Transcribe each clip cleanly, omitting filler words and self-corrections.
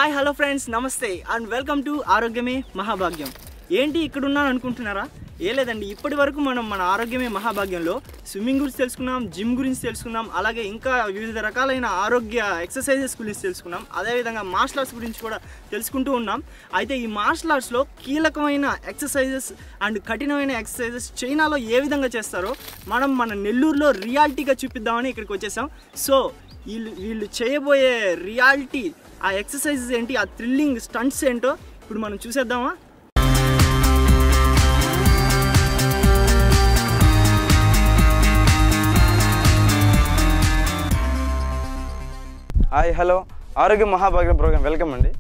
Hi hello friends, నమస్తే and welcome to ఆరోగ్యమే మహాభాగ్యం. ఏంటి ఇక్కడ ఉన్నాను అనుకుంటున్నారా? ఏ లేదండి, ఇప్పటి వరకు మనం మన ఆరోగ్యమే మహాభాగ్యంలో స్విమ్మింగ్ గురించి తెలుసుకున్నాం, జిమ్ గురించి తెలుసుకున్నాం, అలాగే ఇంకా వివిధ రకాలైన ఆరోగ్య ఎక్సర్సైజెస్ గురించి తెలుసుకున్నాం, అదేవిధంగా మార్షల్ ఆర్ట్స్ గురించి కూడా తెలుసుకుంటూ ఉన్నాం. అయితే ఈ మార్షల్ ఆర్ట్స్లో కీలకమైన ఎక్సర్సైజెస్ అండ్ కఠినమైన ఎక్సర్సైజెస్ చైనాలో ఏ విధంగా చేస్తారో మనం మన నెల్లూరులో రియాలిటీగా చూపిద్దామని ఇక్కడికి వచ్చేసాం. సో వీళ్ళు చేయబోయే రియాలిటీ, ఆ ఎక్సర్సైజెస్ ఏంటి, ఆ థ్రిల్లింగ్ స్టంట్స్ ఏంటో ఇప్పుడు మనం చూసేద్దామా? హాయ్ హలో, ఆరోగ్య మహాభాగ్యం ప్రోగ్రామ్ వెల్కమ్ అండి.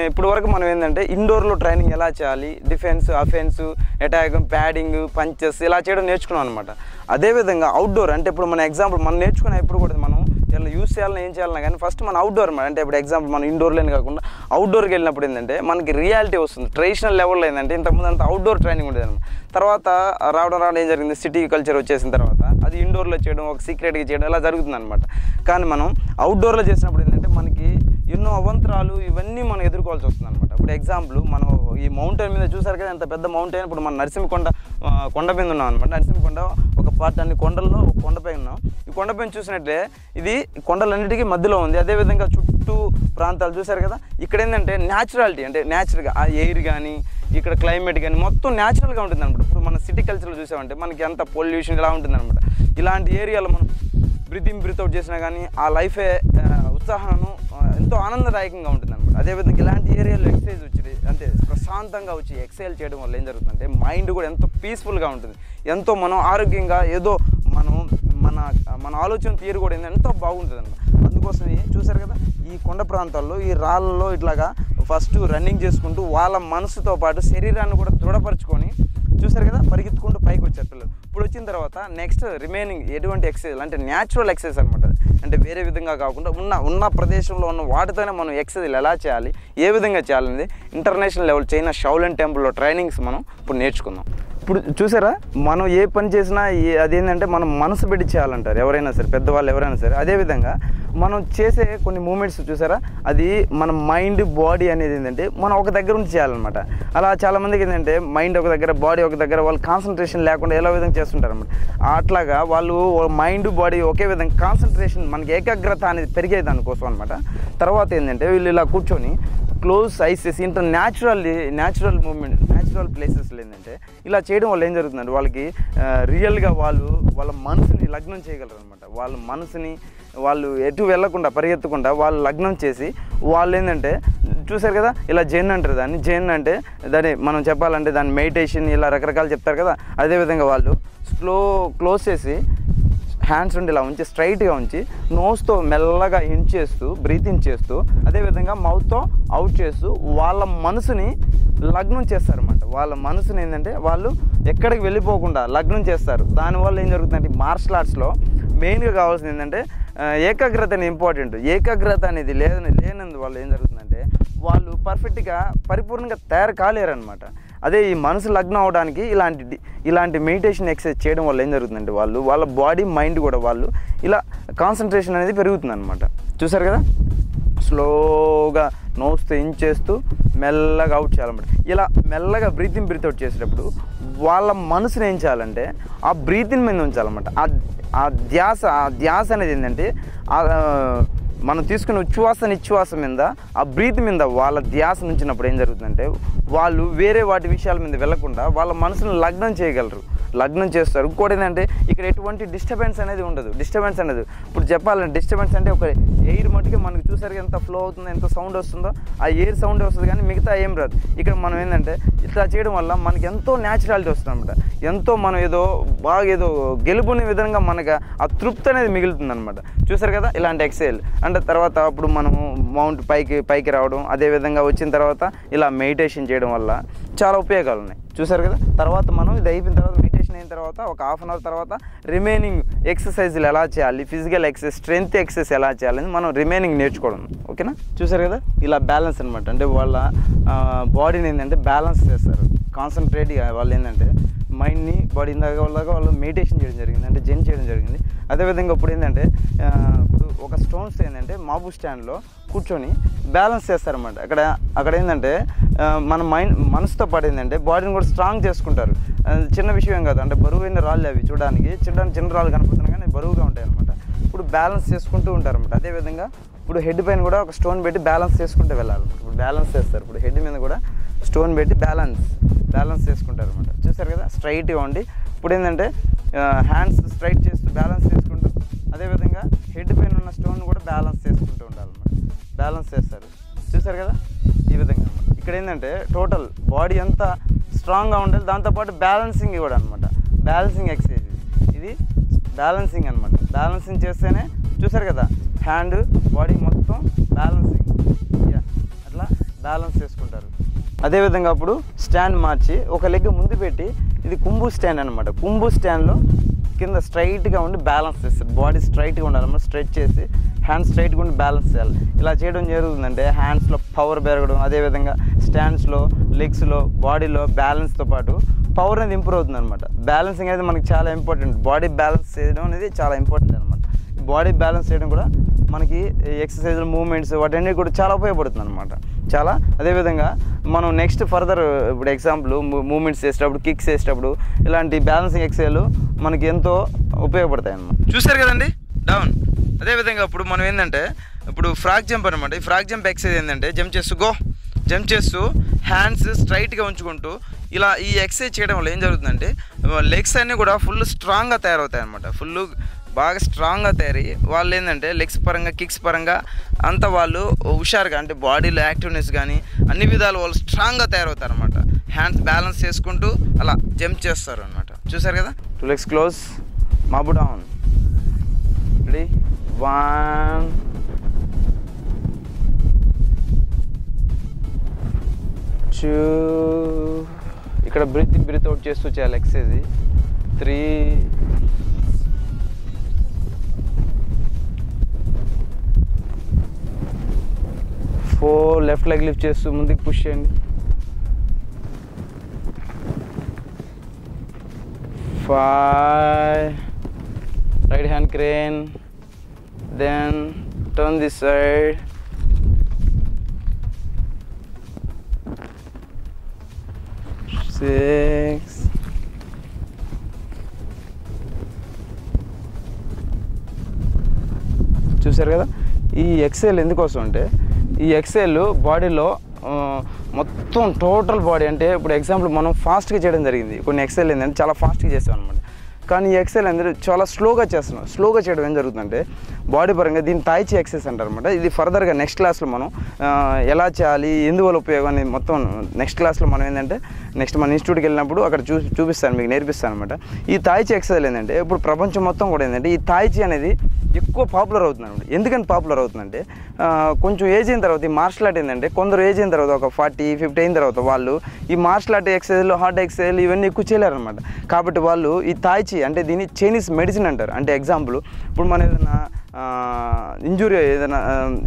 ఇప్పుడు వరకు మనం ఏంటంటే ఇండోర్లో ట్రైనింగ్ ఎలా చేయాలి, defence, offence, attack, padding, punches ఇలా చేయడం నేర్చుకున్నాం అనమాట. అదేవిధంగా అవుట్డోర్ అంటే ఇప్పుడు మన ఎగ్జాంపుల్ మనం నేర్చుకున్న ఎప్పుడు కూడా మనం ఇలా యూస్ చేయాలని ఏం చేయాలన్నా కానీ ఫస్ట్ మన అవుట్డోర్ అనమాట. అంటే ఇప్పుడు ఎగ్జాంపుల్ మనం ఇండోర్లోనే కాకుండా అవుట్డోర్కి వెళ్ళినప్పుడు ఏంటంటే మనకి రియాలిటీ వస్తుంది. ట్రెడిషనల్ లెవెల్లో ఏంటంటే ఇంతకుముందు అంతా అవుట్డోర్ ట్రైనింగ్ ఉండేది అనమాట. తర్వాత రావడం ఏం జరిగింది, సిటీ కల్చర్ వచ్చేసిన తర్వాత అది ఇండోర్లో చేయడం, ఒక సీక్రెట్గా చేయడం ఇలా జరుగుతుంది అనమాట. కానీ మనం అవుట్డోర్లో చేసినప్పుడు ఏంటంటే మనకి ఎన్నో అవంతరాలు ఇవన్నీ మనం ఎదుర్కోవాల్సి వస్తుంది అనమాట. ఇప్పుడు ఎగ్జాంపుల్ మనం ఈ మౌంటైన్ మీద చూసారు కదా, ఎంత పెద్ద మౌంటైన్. ఇప్పుడు మనం నరసింహకొండ కొండ మీద ఉన్నాం అనమాట. నరసింహకొండ ఒక పార్ట్, అన్ని కొండల్లో ఒక కొండపై ఉన్నాం. ఈ కొండపైన చూసినట్లే ఇది కొండలన్నిటికీ మధ్యలో ఉంది. అదేవిధంగా చుట్టూ ప్రాంతాలు చూసారు కదా, ఇక్కడ ఏంటంటే న్యాచురాలిటీ, అంటే న్యాచురల్గా ఆ ఎయిర్ కానీ ఇక్కడ క్లైమేట్ కానీ మొత్తం న్యాచురల్గా ఉంటుంది అనమాట. ఇప్పుడు మన సిటీ కల్చర్లో చూసామంటే మనకి అంత పొల్యూషన్ ఇలా ఉంటుంది అనమాట. ఇలాంటి ఏరియాలో మనం బ్రీత్ అవుట్ చేసినా కానీ ఆ లైఫే ఉత్సాహము ఎంతో ఆనందదాయకంగా ఉంటుంది అనమాట. అదేవిధంగా ఇలాంటి ఏరియాలో ఎక్సర్సైజ్ వచ్చి అంటే ప్రశాంతంగా వచ్చి ఎక్సర్సైజ్ చేయడం వల్ల ఏం జరుగుతుందంటే మైండ్ కూడా ఎంతో పీస్ఫుల్గా ఉంటుంది. ఎంతో మనం ఆరోగ్యంగా ఏదో మన ఆలోచన తీరు కూడా ఎంతో బాగుంటుంది అనమాట. అందుకోసమే చూసారు కదా, ఈ కొండ ప్రాంతాల్లో ఈ రాళ్ళలో ఇట్లాగా ఫస్ట్ రన్నింగ్ చేసుకుంటూ వాళ్ళ మనసుతో పాటు శరీరాన్ని కూడా దృఢపరచుకొని చూసారు కదా పరిగెత్తుకుంటూ పైకి వచ్చారు పిల్లలు. ఇప్పుడు వచ్చిన తర్వాత నెక్స్ట్ రిమైనింగ్ ఎటువంటి ఎక్సర్సైజ్ అంటే న్యాచురల్ ఎక్సర్సైజ్ అనమాట. అంటే వేరే విధంగా కాకుండా ఉన్న ప్రదేశంలో ఉన్న వాటితోనే మనం ఎక్సర్సైజ్ ఎలా చేయాలి, ఏ విధంగా చేయాలనేది ఇంటర్నేషనల్ లెవెల్ చైనా షావులిన్ టెంపుల్లో ట్రైనింగ్స్ మనం ఇప్పుడు నేర్చుకుందాం. ఇప్పుడు చూసారా, మనం ఏ పని చేసినా అదేంటంటే మనం మనసు పెట్టి చేయాలంటారు ఎవరైనా సరే, పెద్దవాళ్ళు ఎవరైనా సరే. అదేవిధంగా మనం చేసే కొన్ని మూమెంట్స్ చూసారా, అది మన మైండ్ బాడీ అనేది ఏంటంటే మనం ఒక దగ్గర నుంచి చేయాలన్నమాట. అలా చాలామందికి ఏంటంటే మైండ్ ఒక దగ్గర, బాడీ ఒక దగ్గర, వాళ్ళు కాన్సన్ట్రేషన్ లేకుండా ఎలా విధంగా చేస్తుంటారు అనమాట. అట్లాగా వాళ్ళు మైండ్ బాడీ ఒకే విధంగా కాన్సన్ట్రేషన్, మనకి ఏకాగ్రత అనేది పెరిగే దానికోసం అనమాట. తర్వాత ఏంటంటే వీళ్ళు ఇలా కూర్చొని క్లోజ్ ఐస్ చేసి ఇంత న్యాచురల్ మూమెంట్, న్యాచురల్ ప్లేసెస్లో ఏంటంటే ఇలా చేయడం వల్ల ఏం జరుగుతుందంటే వాళ్ళకి రియల్గా వాళ్ళ మనసుని లగ్నం చేయగలరు అనమాట. వాళ్ళ మనసుని వాళ్ళు ఎటు వెళ్ళకుండా పరిగెత్తకుండా వాళ్ళు లగ్నం చేసి వాళ్ళు ఏంటంటే చూసారు కదా, ఇలా జెన్ అంటారు దాన్ని. జెన్ అంటే దాన్ని మనం చెప్పాలంటే దాన్ని మెడిటేషన్ ఇలా రకరకాలు చెప్తారు కదా. అదేవిధంగా వాళ్ళు క్లోజ్ చేసి హ్యాండ్స్ ఉండి ఇలా ఉంచి స్ట్రైట్గా ఉంచి నోస్తో మెల్లగా ఇన్ చేస్తూ బ్రీత్ ఇన్ చేస్తూ అదేవిధంగా మౌత్తో అవుట్ చేస్తూ వాళ్ళ మనసుని లగ్నం చేస్తారన్నమాట. వాళ్ళ మనసుని ఏంటంటే వాళ్ళు ఎక్కడికి వెళ్ళిపోకుండా లగ్నం చేస్తారు. దానివల్ల ఏం జరుగుతుందంటే మార్షల్ ఆర్ట్స్లో మెయిన్గా కావాల్సింది ఏంటంటే ఏకాగ్రత అనేది ఇంపార్టెంట్. ఏకాగ్రత అనేది లేనందువల్ల ఏం జరుగుతుందంటే వాళ్ళు పర్ఫెక్ట్గా పరిపూర్ణంగా తయారు కాలేరనమాట. అదే ఈ మనసు లగ్నం అవడానికి ఇలాంటి మెడిటేషన్ ఎక్సర్సైజ్ చేయడం వల్ల ఏం జరుగుతుందంటే వాళ్ళ బాడీ మైండ్ కూడా వాళ్ళు ఇలా కాన్సన్ట్రేషన్ అనేది పెరుగుతుంది అనమాట. చూసారు కదా, స్లోగా నోస్తో ఇన్ చేస్తూ మెల్లగా అవుట్ చేయాలన్నమాట. ఇలా మెల్లగా బ్రీత్ అవుట్ చేసేటప్పుడు వాళ్ళ మనసుని ఏం చేయాలంటే ఆ బ్రీతింగ్ మీద ఉంచాలన్నమాట. ఆ ధ్యాస అనేది ఏంటంటే మనం తీసుకున్న నిశ్వాస మీద, ఆ బ్రీత్ మీద వాళ్ళ ధ్యాస ఉంచినప్పుడు ఏం జరుగుతుందంటే వాళ్ళు వేరే వాటి విషయాల మీద వెళ్లకుండా వాళ్ళ మనసును లగ్నం చేస్తారు. ఇంకోటి ఏంటంటే ఇక్కడ ఎటువంటి డిస్టర్బెన్స్ అనేది ఉండదు. డిస్టర్బెన్స్ అనేది ఇప్పుడు చెప్పాలంటే డిస్టర్బెన్స్ అంటే ఒక ఎయిర్ మట్టుకే మనకు చూసారు ఎంత ఫ్లో అవుతుందో, ఎంత సౌండ్ వస్తుందో ఆ ఎయిర్ సౌండ్ వస్తుంది, కానీ మిగతా ఏం రాదు. ఇక్కడ మనం ఏంటంటే ఇట్లా చేయడం వల్ల మనకి ఎంతో న్యాచురాలిటీ వస్తుంది అనమాట. ఎంతో మనం ఏదో గెలుపునే విధంగా మనకు ఆ తృప్తి అనేది మిగులుతుంది అనమాట. చూసారు కదా ఇలాంటి ఎక్సర్సైజ్. అంటే తర్వాత అప్పుడు మనము మౌంట్ పైకి రావడం, అదేవిధంగా వచ్చిన తర్వాత ఇలా మెడిటేషన్ చేయడం వల్ల చాలా ఉపయోగాలు ఉన్నాయి. చూసారు కదా, తర్వాత మనం ఇది అయిపోయిన తర్వాత మెడిటేషన్ అయిన తర్వాత ఒక హాఫ్ అన్ అవర్ తర్వాత రిమైనింగ్ ఎక్సర్సైజ్లు ఎలా చేయాలి, ఫిజికల్ ఎక్సర్సైజ్, స్ట్రెంత్ ఎక్సర్సైజ్ ఎలా చేయాలని మనం రిమైనింగ్ నేర్చుకోవడం. ఓకేనా, చూసారు కదా ఇలా బ్యాలెన్స్ అనమాట. అంటే వాళ్ళ బాడీని ఏంటంటే బ్యాలెన్స్ చేస్తారు. కాన్సన్ట్రేట్గా వాళ్ళు ఏంటంటే మైండ్ని బాడీ ఇందాక వాళ్ళు మెడిటేషన్ చేయడం జరిగింది, అంటే జెన్ చేయడం జరిగింది. అదేవిధంగా ఇప్పుడు ఏంటంటే ఇప్పుడు ఒక స్టోన్స్ ఏంటంటే మాబు స్టాండ్లో కూర్చొని బ్యాలెన్స్ చేస్తారన్నమాట. అక్కడ ఏంటంటే మన మనసుతో పాటు ఏంటంటే బాడీని కూడా స్ట్రాంగ్ చేసుకుంటారు. చిన్న విషయం ఏం కాదు, అంటే బరువైన రాళ్ళు అవి చూడడానికి చిన్న రాళ్ళు కనపడుతున్నాయి కానీ బరువుగా ఉంటాయి అనమాట. ఇప్పుడు బ్యాలెన్స్ చేసుకుంటూ ఉంటారు అనమాట. అదేవిధంగా ఇప్పుడు హెడ్ పైన కూడా ఒక స్టోన్ పెట్టి బ్యాలెన్స్ చేసుకుంటూ వెళ్ళాలి. ఇప్పుడు బ్యాలెన్స్ చేస్తారు. ఇప్పుడు హెడ్ మీద కూడా స్టోన్ పెట్టి బ్యాలెన్స్ చేసుకుంటారు అనమాట. చూసారు కదా, స్ట్రైట్గా ఉండి ఇప్పుడు ఏంటంటే హ్యాండ్స్ స్ట్రైట్ చేస్తూ బ్యాలెన్స్ చేసుకుంటూ, అదేవిధంగా హెడ్ పైన ఉన్న స్టోన్ కూడా బ్యాలెన్స్ చేసుకుంటూ ఉండాలన్నమాట. బ్యాలెన్స్ చేస్తారు. చూసారు కదా, ఈ విధంగా ఇక్కడ ఏంటంటే టోటల్ బాడీ అంతా స్ట్రాంగ్గా ఉండాలి. దాంతోపాటు బ్యాలెన్సింగ్ కూడా అనమాట. బ్యాలెన్సింగ్ ఎక్సర్సైజ్ ఇది బ్యాలెన్సింగ్ అనమాట. బ్యాలెన్సింగ్ చేస్తేనే చూసారు కదా, హ్యాండ్ బాడీ మొత్తం బ్యాలెన్సింగ్ అట్లా బ్యాలెన్స్ చేసుకుంటారు. అదేవిధంగా అప్పుడు స్టాండ్ మార్చి ఒక లెగ్ ముందు పెట్టి, ఇది కుంభు స్టాండ్ అనమాట. కుంభు స్టాండ్లో కింద స్ట్రైట్గా ఉండి బ్యాలెన్స్ చేస్తారు. బాడీ స్ట్రైట్గా ఉండాలన్నమాట. స్ట్రెచ్ చేసి హ్యాండ్స్ స్ట్రైట్గా ఉండి బ్యాలెన్స్ చేయాలి. ఇలా చేయడం జరుగుతుందంటే హ్యాండ్స్లో పవర్ పెరగడం, అదేవిధంగా స్టాండ్స్లో, లెగ్స్లో, బాడీలో బ్యాలెన్స్తో పాటు పవర్ అనేది ఇంప్రూవ్ అవుతుంది అనమాట. బ్యాలెన్సింగ్ అనేది మనకి చాలా ఇంపార్టెంట్. బాడీ బ్యాలెన్స్ చేయడం అనేది చాలా ఇంపార్టెంట్ అనమాట. బాడీ బ్యాలెన్స్ చేయడం కూడా మనకి ఎక్సర్సైజులు, మూమెంట్స్ వాటన్నిటి కూడా చాలా ఉపయోగపడుతుంది అనమాట. చాలా అదేవిధంగా మనం నెక్స్ట్ ఫర్దర్ ఇప్పుడు ఎగ్జాంపుల్ మూమెంట్స్ చేసేటప్పుడు, కిక్స్ చేసేటప్పుడు ఇలాంటి బ్యాలెన్సింగ్ ఎక్సర్సైజ్లు మనకి ఎంతో ఉపయోగపడతాయి అన్నమాట. చూసారు కదండి, డౌన్. అదేవిధంగా ఇప్పుడు మనం ఏంటంటే ఇప్పుడు ఫ్రాగ్ జంప్ అనమాట. ఈ ఫ్రాగ్ జంప్ ఎక్సర్సైజ్ ఏంటంటే జంప్ చేస్తూ హ్యాండ్స్ స్ట్రైట్గా ఉంచుకుంటూ ఇలా ఈ ఎక్సర్సైజ్ చేయడం వల్ల ఏం జరుగుతుందంటే లెగ్స్ అన్నీ కూడా ఫుల్ స్ట్రాంగ్గా తయారవుతాయి అనమాట. ఫుల్ బాగా స్ట్రాంగ్గా తయారయ్యి వాళ్ళు ఏంటంటే లెగ్స్ పరంగా, కిక్స్ పరంగా అంతా వాళ్ళు హుషారుగా, అంటే బాడీలో యాక్టివ్నెస్ కానీ అన్ని విధాలు వాళ్ళు స్ట్రాంగ్గా తయారవుతారు అనమాట. హ్యాండ్స్ బ్యాలెన్స్ చేసుకుంటూ అలా జంప్ చేస్తారు అనమాట. చూసారు కదా, 2 legs close, Mabu down, ready, 1 2, ఇక్కడ బ్రీత్ అవుట్ చేస్తూ చేయాలి ఎక్సర్సైజ్. 3 4, లెఫ్ట్ లెగ్ లిఫ్ట్ చేస్తూ ముందుకు పుష్ చేయండి. 5, right hand crane, then turn this side, 6, చూసారు కదా. ఈ ఎక్సెల్ ఎందుకోసం అంటే ఈ ఎక్సెల్ బాడీలో మొత్తం టోటల్ బాడీ, అంటే ఇప్పుడు ఎగ్జాంపుల్ మనం ఫాస్ట్గా చేయడం జరిగింది. కొన్ని ఎక్సెల్ ఏంటంటే చాలా ఫాస్ట్గా చేస్తాం అనమాట. కానీ ఈ ఎక్సెల్ అనేది చాలా స్లోగా చేస్తున్నాం. స్లోగా చేయడం ఏం జరుగుతుందంటే బాడీ పరంగా దీన్ని తాయిచి ఎక్సర్సైజ్ అంటారు అనమాట. ఇది ఫర్దర్గా నెక్స్ట్ క్లాస్లో మనం ఎలా చేయాలి, ఎందువల్ల ఉపయోగం అనేది మొత్తం నెక్స్ట్ క్లాస్లో మనం ఏంటంటే నెక్స్ట్ మన ఇన్స్టిట్యూట్కి వెళ్ళినప్పుడు అక్కడ చూపిస్తాను, మీకు నేర్పిస్తాను అనమాట. ఈ తాయిచి ఎక్సర్సైజ్ ఏంటంటే ఇప్పుడు ప్రపంచం మొత్తం కూడా ఏంటంటే ఈ తాయిచి అనేది ఎక్కువ పాపులర్ అవుతుంది అనమాట. ఎందుకని పాపులర్ అవుతుందంటే కొంచెం ఏజ్ అయిన తర్వాత ఈ మార్షల్ ఆర్ట్ ఏంటంటే కొందరు ఏజ్ అయిన తర్వాత ఒక 40, 50 అయిన తర్వాత వాళ్ళు ఈ మార్షల్ ఆర్ట్ ఎక్సర్సైజ్లు, హార్డ్ ఎక్సర్సైజ్లు ఇవన్నీ ఎక్కువ చేయలేరు అనమాట. కాబట్టి వాళ్ళు ఈ తాయిచి అంటే దీన్ని చైనీస్ మెడిసిన్ అంటారు. అంటే ఎగ్జాంపుల్ ఇప్పుడు మన ఏదైనా ఇంజురీ,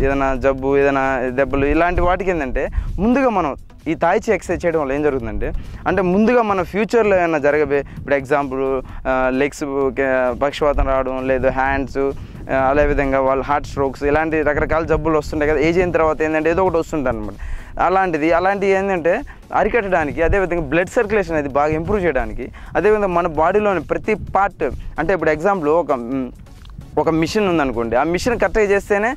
ఏదైనా జబ్బు, ఏదైనా దెబ్బలు, ఇలాంటి వాటికి ఏంటంటే ముందుగా మనం ఈ తాయిచి ఎక్సర్సైజ్ చేయడం వల్ల ఏం జరుగుతుందంటే అంటే ముందుగా మన ఫ్యూచర్లో ఏమైనా జరగబోయే, ఇప్పుడు ఎగ్జాంపుల్ లెగ్స్ పక్షవాతం రావడం, లేదు హ్యాండ్స్, అదేవిధంగా వాళ్ళు హార్ట్ స్ట్రోక్స్, ఇలాంటి రకరకాల జబ్బులు వస్తుంటాయి కదా. ఏజ్ అయిన తర్వాత ఏంటంటే ఏదో ఒకటి వస్తుంటాయి అనమాట. అలాంటివి ఏంటంటే అరికట్టడానికి, అదేవిధంగా బ్లడ్ సర్క్యులేషన్ అనేది బాగా ఇంప్రూవ్ చేయడానికి, అదేవిధంగా మన బాడీలోని ప్రతి పార్ట్, అంటే ఇప్పుడు ఎగ్జాంపుల్ ఒక మిషన్ ఉందనుకోండి, ఆ మిషన్ కరెక్ట్గా చేస్తేనే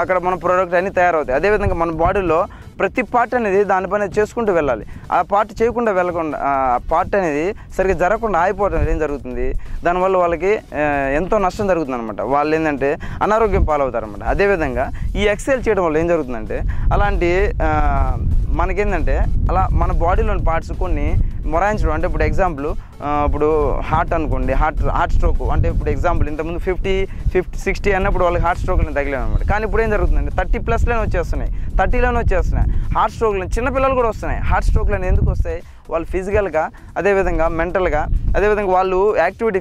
అక్కడ మన ప్రోడక్ట్ అన్నీ తయారవుతాయి. అదేవిధంగా మన బాడీలో ప్రతి పార్ట్ అనేది దానిపైన చేసుకుంటూ వెళ్ళాలి. ఆ పార్ట్ చేయకుండా వెళ్ళకుండా, ఆ పార్ట్ అనేది సరిగ్గా జరగకుండా ఆగిపోవడం ఏం జరుగుతుంది, దానివల్ల వాళ్ళకి ఎంతో నష్టం జరుగుతుంది అనమాట. వాళ్ళు ఏంటంటే అనారోగ్యం పాలవుతారు అనమాట. అదేవిధంగా ఈ ఎక్సర్సైజ్ చేయడం వల్ల ఏం జరుగుతుందంటే అలాంటి మనకేంటంటే అలా మన బాడీలోని పార్ట్స్ కొన్ని మొరాయించడం, అంటే ఇప్పుడు ఎగ్జాంపుల్ ఇప్పుడు హార్ట్ అనుకోండి, హార్ట్ స్ట్రోక్, అంటే ఇప్పుడు ఎగ్జాంపుల్ ఇంతకుముందు 50, 60 అన్నప్పుడు వాళ్ళకి హార్ట్ స్ట్రోక్లు తగిలేవు అనమాట. కానీ ఇప్పుడు ఏం జరుగుతుందంటే 30+ వచ్చేస్తున్నాయి, 30లోనే వచ్చేస్తున్నాయి హార్ట్ స్ట్రోక్లు. చిన్నపిల్లలు కూడా వస్తున్నాయి. హార్ట్ స్ట్రోక్లు అని ఎందుకు వస్తాయి, వాళ్ళు ఫిజికల్గా అదేవిధంగా మెంటల్గా అదేవిధంగా వాళ్ళు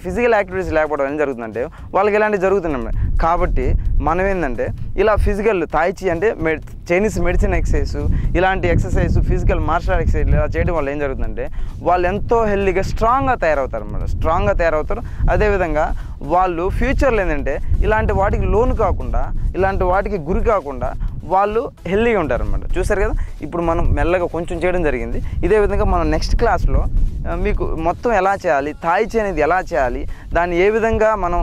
ఫిజికల్ యాక్టివిటీస్ లేకపోవడం ఏం జరుగుతుందంటే వాళ్ళకి ఇలాంటివి జరుగుతున్నాయి. కాబట్టి మనం ఏంటంటే ఇలా ఫిజికల్ తాయిచి అంటే చైనీస్ మెడిసిన్ ఎక్సర్సైజ్ ఇలాంటి exercise physical martial art exercise ఇలా చేయడం వల్ల ఏం జరుగుతుందంటే వాళ్ళు ఎంతో హెల్తీగా స్ట్రాంగ్గా తయారవుతారు అన్నమాట. స్ట్రాంగ్గా తయారవుతారు. అదేవిధంగా వాళ్ళు ఫ్యూచర్లో ఏంటంటే ఇలాంటి వాటికి లోను కాకుండా ఇలాంటి వాటికి గురి కాకుండా వాళ్ళు హెల్తీగా ఉంటారనమాట. చూసారు కదా, ఇప్పుడు మనం మెల్లగా కొంచెం చేయడం జరిగింది. ఇదే విధంగా మనం నెక్స్ట్ క్లాస్లో మీకు మొత్తం ఎలా చేయాలి, తాయిచి అనేది ఎలా చేయాలి, దాన్ని ఏ విధంగా మనం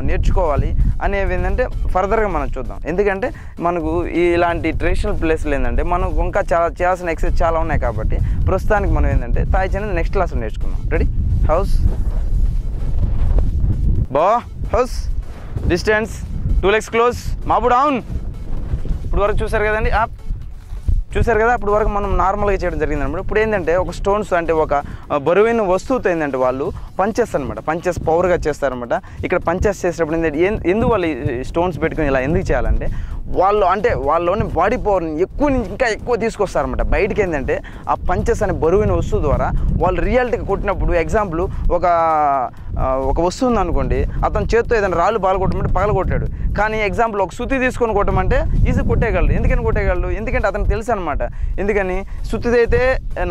నేర్చుకోవాలి అనేవి ఏంటంటే ఫర్దర్గా మనం చూద్దాం. ఎందుకంటే మనకు ఇలాంటి ట్రెడిషనల్ ప్లేస్లు ఏంటంటే మనం ఇంకా చాలా చేయాల్సిన ఎక్సర్సైజ్ చాలా ఉన్నాయి. కాబట్టి ప్రస్తుతానికి మనం ఏంటంటే తాయిచి అనేది నెక్స్ట్ క్లాస్లో నేర్చుకుందాం. Ready? House house distance 2 legs close Mabu down. ఇప్పుడు వరకు చూసారు కదండి, చూసారు కదా, అప్పుడు వరకు మనం నార్మల్గా చేయడం జరిగింది అనమాట. ఇప్పుడు ఏంటంటే ఒక స్టోన్స్ అంటే ఒక బరువైన వస్తువుతో ఏంటంటే వాళ్ళు పంచెస్ అనమాట, పంచెస్ పవర్గా చేస్తారనమాట. ఇక్కడ పంచెస్ చేసేటప్పుడు ఏంటంటే ఎందుకు వాళ్ళు స్టోన్స్ పెట్టుకుని ఇలా ఎందుకు చేయాలంటే వాళ్ళలోని బాడీ పవర్ని ఎక్కువ నుంచి ఇంకా ఎక్కువ తీసుకొస్తారనమాట. బయటికి ఏంటంటే ఆ పంచెస్ అనే బరువైన వస్తువు ద్వారా వాళ్ళు రియాలిటీగా కొట్టినప్పుడు ఎగ్జాంపుల్ ఒక వస్తువు ఉంది అనుకోండి, అతను చేత్తో ఏదైనా రాళ్ళు బాగా కొట్టమంటే పగల కొట్టాడు. కానీ ఎగ్జాంపుల్ ఒక సుత్తి తీసుకొని కొట్టమంటే ఈజీ కొట్టేయగలడు. ఎందుకని కొట్టేయగలడు? ఎందుకంటే అతనికి తెలుసు అనమాట. ఎందుకని సుత్తిది అయితే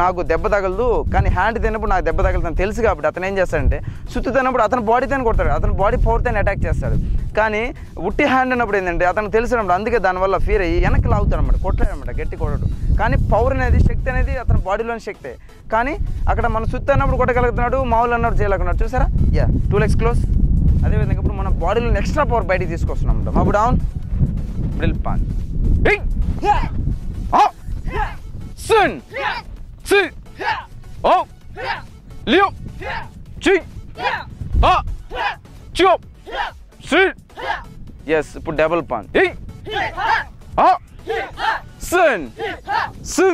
నాకు దెబ్బ తగలదు, కానీ హ్యాండ్ తిన్నప్పుడు నాకు దెబ్బ తగలుతుందని తెలుసు. కాబట్టి అతను ఏం చేస్తాడంటే సుత్తి తిన్నప్పుడు అతని బాడీతో కొడతాడు, అతని బాడీ పవర్తో అటాక్ చేస్తాడు. కానీ ఉట్టి హ్యాండ్ అన్నప్పుడు ఏంటంటే అతను తెలిసినప్పుడు అందుకే దానివల్ల ఫీర్ అయ్యి వెనక్కి లాగుతాడు అనమాట, కొట్టలేడనమాట, గట్టి కొట్టడు. కానీ పవర్ అనేది శక్తి అనేది అతని బాడీలోని శక్తే. కానీ అక్కడ మనం సుత్తి అన్నప్పుడు కొట్టగలుగుతున్నాడు, మామూలు అన్నప్పుడు చేయలేకున్నాడు. చూసారా? 2 legs క్లోజ్. అదేవిధంగా ఇప్పుడు మన బాడీలో ఎక్స్ట్రా పవర్ బయటికి తీసుకొస్తున్నాం. అప్పుడు డౌన్ బ్రిల్ పాన్ సన్ సి ఓ లియో చి ఆ చో సి yes ఇప్పుడు డబుల్ పాన్ ఆ సన్ సి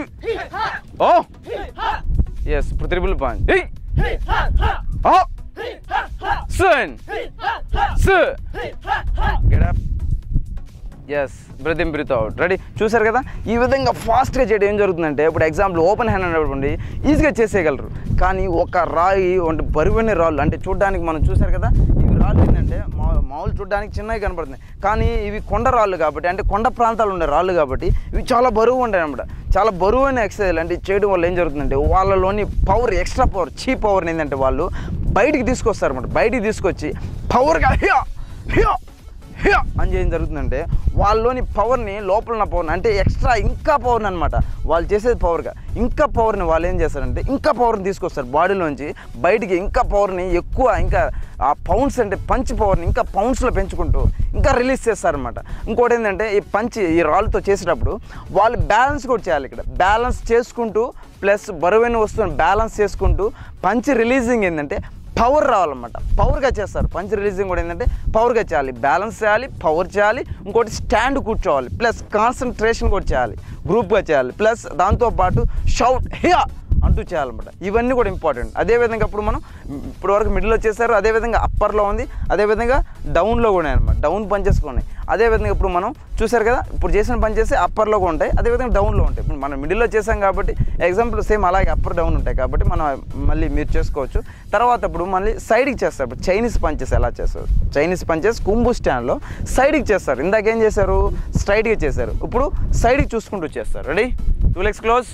ఓ yes ఇప్పుడు ట్రిపుల్ పాన్ ఆ సన్ సి get up yes breathe in breathe out. Ready? చూసారు కదా, ఈ విధంగా ఫాస్ట్గా చేయడం ఏం జరుగుతుందంటే ఇప్పుడు ఎగ్జాంపుల్ ఓపెన్ హ్యాండ్ అనుకోండి ఈజీగా చేసేయగలరు. కానీ ఒక రాయి అంటే బరువైన రాళ్ళు అంటే చూడడానికి మనం చూసారు కదా, ఇవి రాళ్ళు ఏంటంటే మామూలు చూడడానికి చిన్నవి కనపడుతున్నాయి. కానీ ఇవి కొండ రాళ్ళు కాబట్టి అంటే కొండ ప్రాంతాలు ఉండే రాళ్ళు కాబట్టి ఇవి చాలా బరువు ఉంటాయి అన్నమాట. చాలా బరువైన ఎక్సర్సైజ్ అంటే చేయడం వల్ల ఏం జరుగుతుందంటే వాళ్ళలోని పవర్ ఎక్స్ట్రా పవర్ చీ పవర్ని ఏంటంటే వాళ్ళు బయటికి తీసుకొస్తారు అన్నమాట. బయటికి తీసుకొచ్చి పవర్గా అని ఏం జరుగుతుందంటే వాళ్ళలోని పవర్ని లోపల ఉన్న పవర్ని అంటే ఎక్స్ట్రా ఇంకా పవర్ని అనమాట వాళ్ళు చేసేది పవర్గా ఇంకా పవర్ని వాళ్ళు ఏం చేస్తారంటే ఇంకా పవర్ని తీసుకొస్తారు బాడీలోంచి బయటికి. ఇంకా పవర్ని ఎక్కువ ఇంకా ఆ పౌండ్స్ అంటే పంచ్ పవర్ని ఇంకా పౌండ్స్లో పెంచుకుంటూ ఇంకా రిలీజ్ చేస్తారనమాట. ఇంకోటి ఏంటంటే ఈ రాళ్ళతో చేసేటప్పుడు వాళ్ళు బ్యాలెన్స్ కూడా చేయాలి. ఇక్కడ బ్యాలెన్స్ చేసుకుంటూ ప్లస్ బరువైన వస్తువుని బ్యాలెన్స్ చేసుకుంటూ పంచ్ రిలీజింగ్ ఏంటంటే పవర్ రావాలన్నమాట. పవర్గా చేస్తారు. పంచ్ రిలీజింగ్ కూడా ఏంటంటే పవర్గా చేయాలి, బ్యాలెన్స్ చేయాలి, పవర్ చేయాలి. ఇంకోటి స్టాండ్ కూర్చోవాలి, ప్లస్ కాన్సన్ట్రేషన్ కూడా చేయాలి, గ్రూప్గా చేయాలి, ప్లస్ దాంతోపాటు షౌట్ హియా అంటూ చేయాలన్నమాట. ఇవన్నీ కూడా ఇంపార్టెంట్. అదేవిధంగా ఇప్పుడు మనం ఇప్పుడు వరకు మిడిల్లో చేశారు, అదేవిధంగా అప్పర్లో ఉంది, అదేవిధంగా డౌన్లో కూడా అనమాట. డౌన్ పంచెస్ ఉన్నాయి. అదేవిధంగా ఇప్పుడు మనం చూసారు కదా, ఇప్పుడు చేసిన పంచెస్ అప్పర్లో కూడా ఉంటాయి, అదేవిధంగా డౌన్లో ఉంటాయి. ఇప్పుడు మనం మిడిల్లో చేసాం కాబట్టి ఎగ్జాంపుల్ సేమ్ అలాగే అప్పర్ డౌన్ ఉంటాయి కాబట్టి మనం మళ్ళీ మీరు చేసుకోవచ్చు. తర్వాత ఇప్పుడు మళ్ళీ సైడ్కి చేస్తారు. ఇప్పుడు చైనీస్ పంచెస్ ఎలా చేస్తారు? చైనీస్ పంచెస్ కుంబు స్టాండ్లో సైడ్కి చేస్తారు. ఇందాకేం చేశారు? స్ట్రైట్గా చేశారు. ఇప్పుడు సైడ్కి చూసుకుంటూ చేస్తారు. రెడీ? 2 legs close.